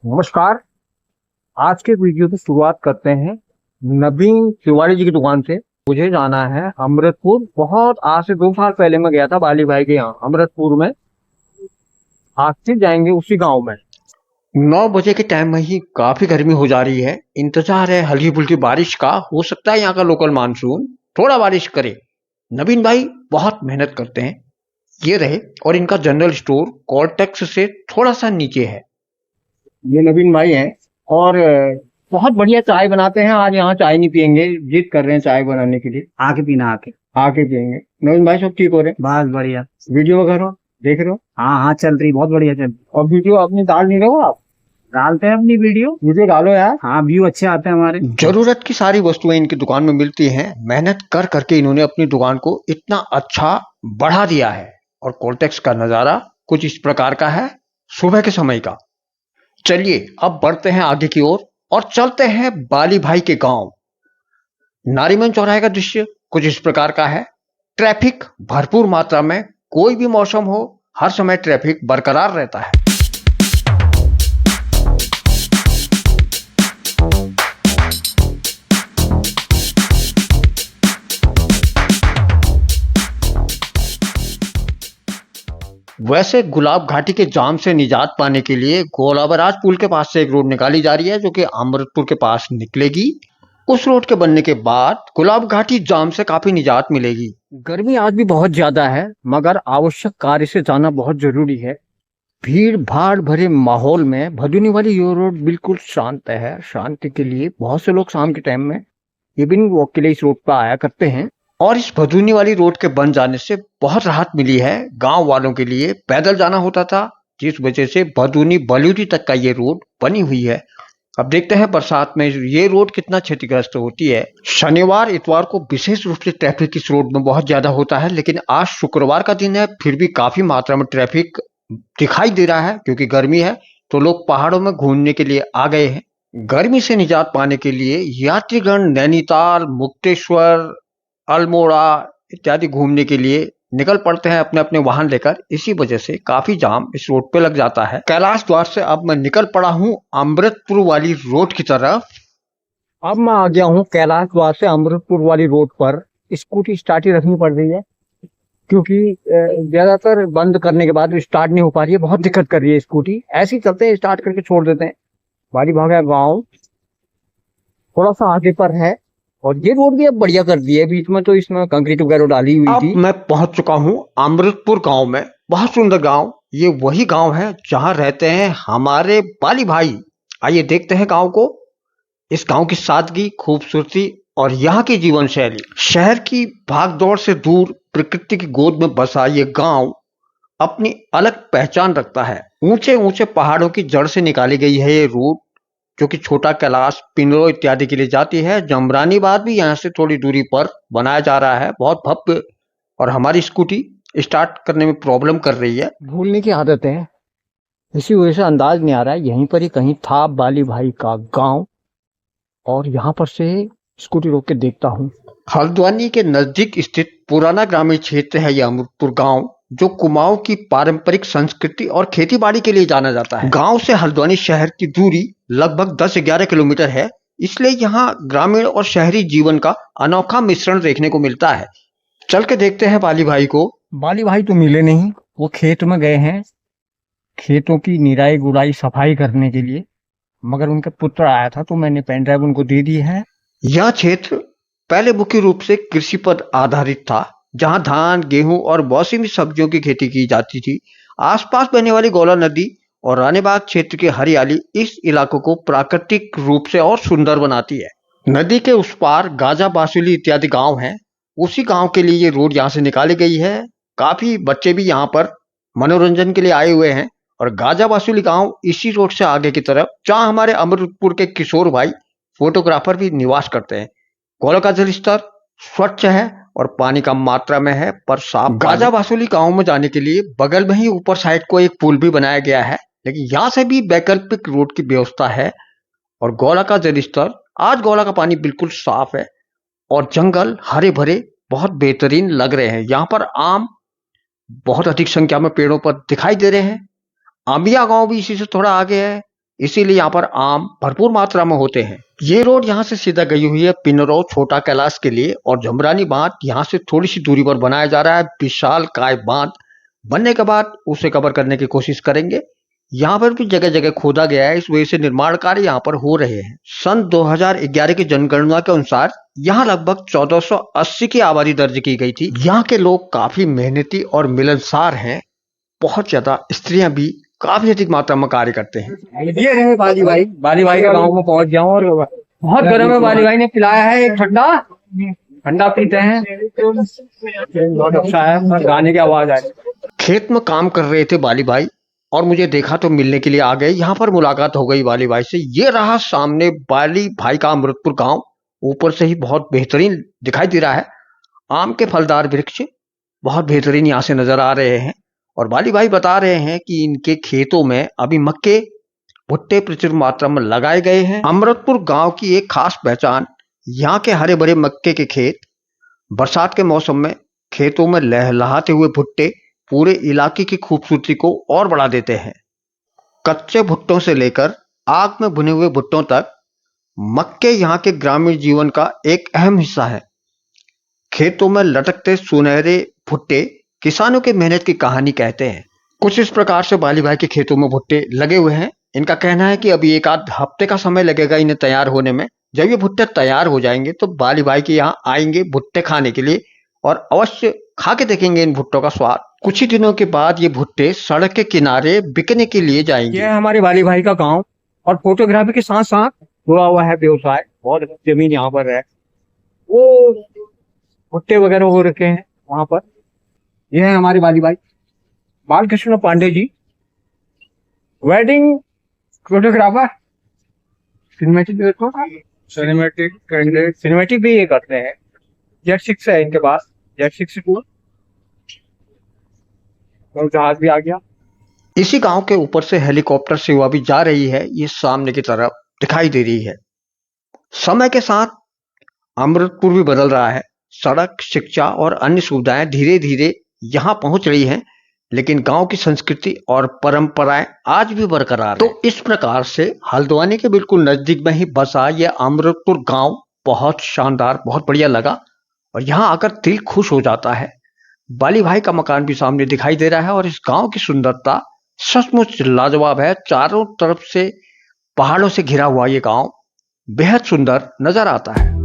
नमस्कार। आज के वीडियो की शुरुआत करते हैं नवीन तिवारी जी की दुकान से। मुझे जाना है अमृतपुर। बहुत आज से 2 साल पहले मैं गया था बाली भाई के यहाँ अमृतपुर में। आज से जाएंगे उसी गांव में। 9 बजे के टाइम में ही काफी गर्मी हो जा रही है। इंतजार है हल्की फुल्की बारिश का। हो सकता है यहाँ का लोकल मानसून थोड़ा बारिश करे। नवीन भाई बहुत मेहनत करते हैं। ये रहे, और इनका जनरल स्टोर कॉलटेक्स से थोड़ा सा नीचे है। ये नवीन भाई हैं और बहुत बढ़िया चाय बनाते हैं। आज यहाँ चाय नहीं पियेंगे, जिद कर रहे हैं चाय बनाने के लिए। आके पीना आके। आके पियेंगे। नवीन भाई सब ठीक हो रहे हैं? बस बढ़िया। वीडियो वगैरह देख रहे हो? हाँ हाँ चल रही, बहुत बढ़िया चल रही। और वीडियो अपनी डाल नहीं रहे हो आप? डालते हैं अपनी वीडियो। वीडियो डालो यार। हाँ व्यू अच्छे आते हैं हमारे। जरूरत की सारी वस्तुएं इनकी दुकान में मिलती हैं। मेहनत कर करके इन्होंने अपनी दुकान को इतना अच्छा बढ़ा दिया है। और कोल्टेक्स का नजारा कुछ इस प्रकार का है सुबह के समय का। चलिए अब बढ़ते हैं आगे की ओर और चलते हैं बाली भाई के गांव। नारीमन चौराहे का दृश्य कुछ इस प्रकार का है। ट्रैफिक भरपूर मात्रा में, कोई भी मौसम हो हर समय ट्रैफिक बरकरार रहता है। वैसे गुलाब घाटी के जाम से निजात पाने के लिए गोलाबराज पुल के पास से एक रोड निकाली जा रही है जो कि अमृतपुर के पास निकलेगी। उस रोड के बनने के बाद गुलाब घाटी जाम से काफी निजात मिलेगी। गर्मी आज भी बहुत ज्यादा है, मगर आवश्यक कार्य से जाना बहुत जरूरी है। भीड़ भाड़ भरे माहौल में भदुनी वाली ये रोड बिल्कुल शांत है। शांति के लिए बहुत से लोग शाम के टाइम में इवनिंग वॉक के लिए इस रोड पर आया करते हैं। और इस भदुनी वाली रोड के बन जाने से बहुत राहत मिली है गांव वालों के लिए। पैदल जाना होता था, जिस वजह से भदुनी बलूदी तक का ये रोड बनी हुई है। अब देखते हैं बरसात में ये रोड कितना क्षतिग्रस्त होती है। शनिवार इतवार को विशेष रूप से ट्रैफिक इस रोड में बहुत ज्यादा होता है, लेकिन आज शुक्रवार का दिन है, फिर भी काफी मात्रा में ट्रैफिक दिखाई दे रहा है। क्योंकि गर्मी है तो लोग पहाड़ों में घूमने के लिए आ गए हैं। गर्मी से निजात पाने के लिए यात्रीगण नैनीताल, मुक्तेश्वर, अल्मोड़ा इत्यादि घूमने के लिए निकल पड़ते हैं अपने अपने वाहन लेकर। इसी वजह से काफी जाम इस रोड पे लग जाता है। कैलाश द्वार से अब मैं निकल पड़ा हूँ अमृतपुर वाली रोड की तरफ। अब मैं आ गया हूँ कैलाश द्वार से अमृतपुर वाली रोड पर। स्कूटी स्टार्ट ही रखनी पड़ रही है क्योंकि ज्यादातर बंद करने के बाद स्टार्ट नहीं हो पा रही है। बहुत दिक्कत कर रही है स्कूटी। ऐसे ही चलते हैं, स्टार्ट करके छोड़ देते हैं। बाड़ी भागा गाँव थोड़ा सा आगे पर है और ये रोड भी अब बढ़िया कर दी है। बीच में तो इसमें कंक्रीट वगैरह डाली हुई थी। अब मैं पहुंच चुका हूं अमृतपुर गांव में। बहुत सुंदर गांव। ये वही गांव है जहां रहते हैं हमारे बाली भाई। आइए देखते हैं गांव को। इस गांव की सादगी, खूबसूरती और यहाँ की जीवन शैली। शहर की भागदौड़ से दूर प्रकृति की गोद में बसा ये गांव अपनी अलग पहचान रखता है। ऊंचे ऊंचे पहाड़ों की जड़ से निकाली गई है ये रूट, जो कि छोटा कैलाश, पिंगलो इत्यादि के लिए जाती है। जमरानी बाग भी यहाँ से थोड़ी दूरी पर बनाया जा रहा है, बहुत भव्य। और हमारी स्कूटी स्टार्ट करने में प्रॉब्लम कर रही है। भूलने की आदत है, इसी वजह से अंदाज नहीं आ रहा है। यहीं पर ही कहीं था बाली भाई का गांव और यहाँ पर से स्कूटी रोक के देखता हूँ। हल्द्वानी के नजदीक स्थित पुराना ग्रामीण क्षेत्र है यह अमृतपुर गांव, जो कुमाऊं की पारंपरिक संस्कृति और खेतीबाड़ी के लिए जाना जाता है। गांव से हल्द्वानी शहर की दूरी लगभग 10-11 किलोमीटर है। इसलिए यहाँ ग्रामीण और शहरी जीवन का अनोखा मिश्रण देखने को मिलता है। चल के देखते हैं बाली भाई को। बाली भाई तो मिले नहीं, वो खेत में गए हैं खेतों की निराई गुड़ाई सफाई करने के लिए। मगर उनका पुत्र आया था तो मैंने पेन ड्राइव उनको दे दी है। यह क्षेत्र पहले मुख्य रूप से कृषि पर आधारित था, जहां धान, गेहूं और मौसमी सब्जियों की खेती की जाती थी। आसपास बहने वाली गौला नदी और रानीबाग क्षेत्र की हरियाली इस इलाकों को प्राकृतिक रूप से और सुंदर बनाती है। नदी के उस पार गाजा, बासुली इत्यादि गांव हैं। उसी गांव के लिए ये रोड यहाँ से निकाली गई है। काफी बच्चे भी यहाँ पर मनोरंजन के लिए आए हुए हैं। और गाजा बासुली गांव इसी रोड से आगे की तरफ, जहाँ हमारे अमृतपुर के किशोर भाई फोटोग्राफर भी निवास करते हैं। गौला का जल स्तर स्वच्छ है और पानी कम मात्रा में है पर साफ। गाजा बासुली गांव में जाने के लिए बगल में ही ऊपर साइड को एक पुल भी बनाया गया है, लेकिन यहाँ से भी वैकल्पिक रोड की व्यवस्था है। और गौला का जल स्तर, आज गौला का पानी बिल्कुल साफ है और जंगल हरे भरे बहुत बेहतरीन लग रहे हैं। यहाँ पर आम बहुत अधिक संख्या में पेड़ों पर दिखाई दे रहे हैं। आंबिया गांव भी इसी से थोड़ा आगे है। इसीलिए यहाँ पर आम भरपूर मात्रा में होते हैं। ये रोड यहाँ से सीधा गई हुई है पिनरो छोटा कैलाश के लिए, और जमरानी बांध यहाँ से थोड़ी सी दूरी पर बनाया जा रहा है। विशाल काय बांध बनने के बाद उसे कवर करने की कोशिश करेंगे। यहाँ पर भी जगह जगह खोदा गया है, इस वजह से निर्माण कार्य यहाँ पर हो रहे हैं। सन 2011 की जनगणना के अनुसार यहाँ लगभग 1480 की आबादी दर्ज की गई थी। यहाँ के लोग काफी मेहनती और मिलनसार हैं। बहुत ज्यादा स्त्रियां भी काफी अधिक मात्रा में कार्य करते हैं। ये रहे बाली भाई के गांव में पहुंच जाऊं और बहुत गर्म है। बाली भाई ने पिलाया है एक ठंडा पीते हैं, बहुत अच्छा है। गाने की आवाज आई। खेत में काम कर रहे थे बाली भाई और मुझे देखा तो मिलने के लिए आ गए। यहाँ पर मुलाकात हो गई बाली भाई से। ये रहा सामने बाली भाई का अमृतपुर गांव, ऊपर से ही बहुत बेहतरीन दिखाई दे रहा है। आम के फलदार वृक्ष बहुत बेहतरीन यहाँ से नजर आ रहे हैं। और बाली भाई बता रहे हैं कि इनके खेतों में अभी मक्के भुट्टे प्रचुर मात्रा में लगाए गए हैं। अमृतपुर गांव की एक खास पहचान यहाँ के हरे भरे मक्के के खेत, बरसात के मौसम में खेतों में लहलहाते हुए भुट्टे पूरे इलाके की खूबसूरती को और बढ़ा देते हैं। कच्चे भुट्टों से लेकर आग में भुने हुए भुट्टों तक मक्के यहाँ के ग्रामीण जीवन का एक अहम हिस्सा है। खेतों में लटकते सुनहरे भुट्टे किसानों की मेहनत की कहानी कहते हैं। कुछ इस प्रकार से बाली भाई के खेतों में भुट्टे लगे हुए हैं। इनका कहना है कि अभी एक आध हफ्ते का समय लगेगा इन्हें तैयार होने में। जब ये भुट्टे तैयार हो जाएंगे तो बाली भाई के यहाँ आएंगे भुट्टे खाने के लिए और अवश्य खा के देखेंगे इन भुट्टों का स्वाद। कुछ ही दिनों के बाद ये भुट्टे सड़क के किनारे बिकने के लिए जाएंगे। ये है हमारे बाली भाई का गांव और फोटोग्राफी के साथ साथ जुड़ा हुआ है व्यवसाय। बहुत अच्छी जमीन यहाँ पर है, वो भुट्टे वगैरह हो रखे हैं वहां पर। ये है हमारे बाली भाई Balkrishna Pandey ji, wedding photographer, cinematic candidate, cinematic भी ये करते हैं। Z6 है इनके पास, Z6 टूर और जहाज भी आ गया। इसी गांव के ऊपर से हेलीकॉप्टर सेवा भी जा रही है, ये सामने की तरफ दिखाई दे रही है। समय के साथ अमृतपुर भी बदल रहा है। सड़क, शिक्षा और अन्य सुविधाएं धीरे धीरे यहाँ पहुंच रही हैं, लेकिन गांव की संस्कृति और परंपराएं आज भी बरकरार है। तो इस प्रकार से हल्द्वानी के बिल्कुल नजदीक में ही बसा यह अमृतपुर गांव बहुत शानदार, बहुत बढ़िया लगा और यहाँ आकर दिल खुश हो जाता है। बाली भाई का मकान भी सामने दिखाई दे रहा है और इस गांव की सुंदरता सचमुच लाजवाब है। चारों तरफ से पहाड़ों से घिरा हुआ ये गांव बेहद सुंदर नजर आता है।